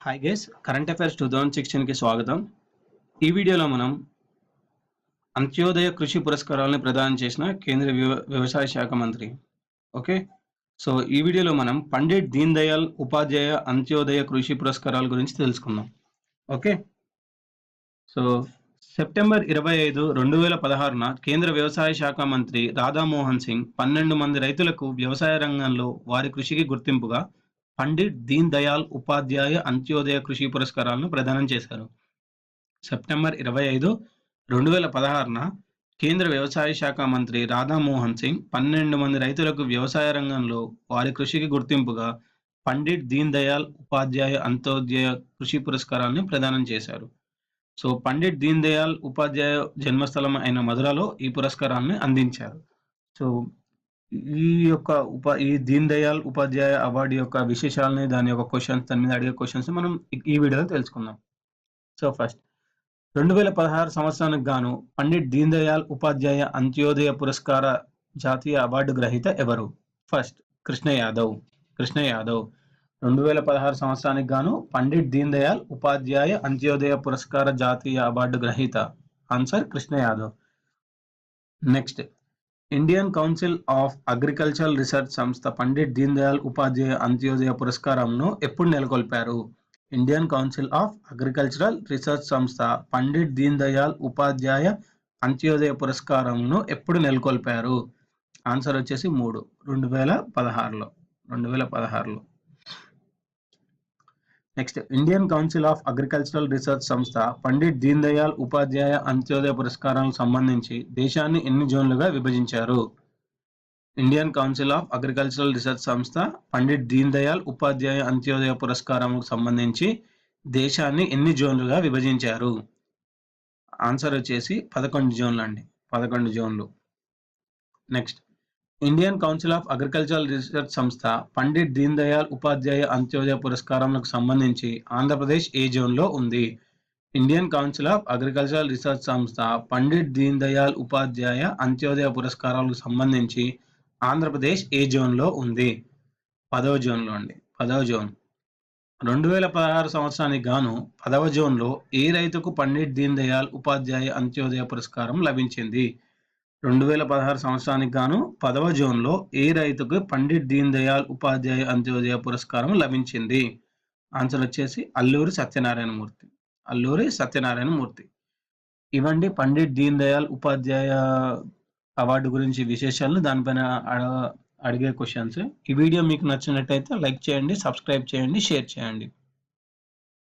Hi guys, current affairs 2016కి స్వాగతం. ఈ వీడియోలో మనం అంత్యోదయ కృషి పురస్కారాలను ప్రదానం చేసిన కేంద్ర వ్యవసాయ శాఖ మంత్రి. ఓకే, సో ఈ వీడియోలో మనం పండిట్ దీన్ దయాళ్ ఉపాధ్యాయ అంత్యోదయ కృషి పురస్కారాల గురించి తెలుసుకుందాం. ఓకే, సో సెప్టెంబర్ 25, 2016న కేంద్ర వ్యవసాయ శాఖ మంత్రి రాధామోహన్ సింగ్ 12 మంది రైతులకు వ్యవసాయ రంగంలో వారి కృషికి గుర్తింపుగా పండిట్ దీన్ దయాళ్ ఉపాధ్యాయ అంత్యోదయ కృషి పురస్కారాలను ప్రదానం చేశారు. సెప్టెంబర్ 25, 2016న కేంద్ర వ్యవసాయ శాఖ మంత్రి రాధామోహన్ సింగ్ 12 మంది రైతులకు వ్యవసాయ రంగంలో వారి కృషికి గుర్తింపుగా పండిట్ దీన్ దయాళ్ ఉపాధ్యాయ అంత్యోదయ కృషి పురస్కారాలను ప్రదానం చేశారు. సో పండిట్ దీన్ దయాళ్ ఉపాధ్యాయ జన్మస్థలం అయిన మధురలో ఈ పురస్కారాన్ని అందించారు. సో ఈ దీన్ దయాళ్ ఉపాధ్యాయ అవార్డు యొక్క విశేషాలని, దాని యొక్క క్వశ్చన్స్, దాని మీద అడిగే క్వశ్చన్స్ మనం ఈ వీడియోలో తెలుసుకుందాం. సో ఫస్ట్ 2016 సంవత్సరానికి గాను పండిట్ దీన్ దయాళ్ ఉపాధ్యాయ అంత్యోదయ పురస్కార జాతీయ అవార్డు గ్రహీత ఎవరు? ఫస్ట్ కృష్ణ యాదవ్. 2016 సంవత్సరానికి గాను పండిట్ దీన్ దయాళ్ ఉపాధ్యాయ అంత్యోదయ పురస్కార జాతీయ అవార్డు గ్రహీత. Answer Krishna Yadav. Next, Indian Council of Agricultural Research సంస్థ పండిట్ దీన్ దయాళ్ ఉపాధ్యాయ అంత్యోదయ పురస్కారంను ఎప్పుడు నెలకొల్పారు? Indian Council of Agricultural Research సంస్థ పండిట్ దీన్ దయాళ్ ఉపాధ్యాయ అంత్యోదయ పురస్కారంను ఎప్పుడు నెలకొల్పారు? ఆన్సర్ వచ్చేసి 2016లో. Next, Indian Council of Agricultural Research సంస్థ పండిట్ దీన్ దయాళ్ ఉపాధ్యాయ అంత్యోదయ పురస్కారాలకు సంబంధించి దేశాన్ని ఎన్ని జోన్లుగా విభజించారు? Indian Council of Agricultural Research సంస్థ పండిట్ దీన్ దయాళ్ ఉపాధ్యాయ అంత్యోదయ పురస్కారంకు సంబంధించి దేశాన్ని ఎన్ని జోన్లుగా విభజించారు? ఆన్సర్ వచ్చేసి 11 జోన్లు అండి. 11 జోన్లు. Next, Indian Council of Agricultural Research సంస్థ పండిట్ దీన్ దయాళ్ ఉపాధ్యాయ అంత్యోదయ పురస్కారాలకు సంబంధించి ఆంధ్రప్రదేశ్ ఏ జోన్లో ఉంది? Indian Council of Agricultural Research సంస్థ పండిట్ దీన్ దయాళ్ ఉపాధ్యాయ అంత్యోదయ పురస్కారాలకు సంబంధించి ఆంధ్రప్రదేశ్ ఏ జోన్లో ఉంది? 10వ జోన్లో అండి. 10వ జోన్. 2016 సంవత్సరానికి గాను 10వ జోన్లో ఏ రైతుకు పండిట్ దీన్ దయాళ్ ఉపాధ్యాయ అంత్యోదయ పురస్కారం లభించింది? 2016 సంవత్సరానికి గాను 10వ జోన్లో ఏ రైతుకు పండిట్ దీన్ దయాళ్ ఉపాధ్యాయ అంత్యోదయ పురస్కారం లభించింది? ఆన్సర్ వచ్చేసి అల్లూరి సత్యనారాయణమూర్తి. ఇవండి పండిట్ దీన్ దయాళ్ ఉపాధ్యాయ అవార్డు గురించి విశేషాలు, దానిపైన అడిగే క్వశ్చన్స్. ఈ వీడియో మీకు నచ్చినట్టయితే లైక్ చేయండి, సబ్స్క్రైబ్ చేయండి, షేర్ చేయండి.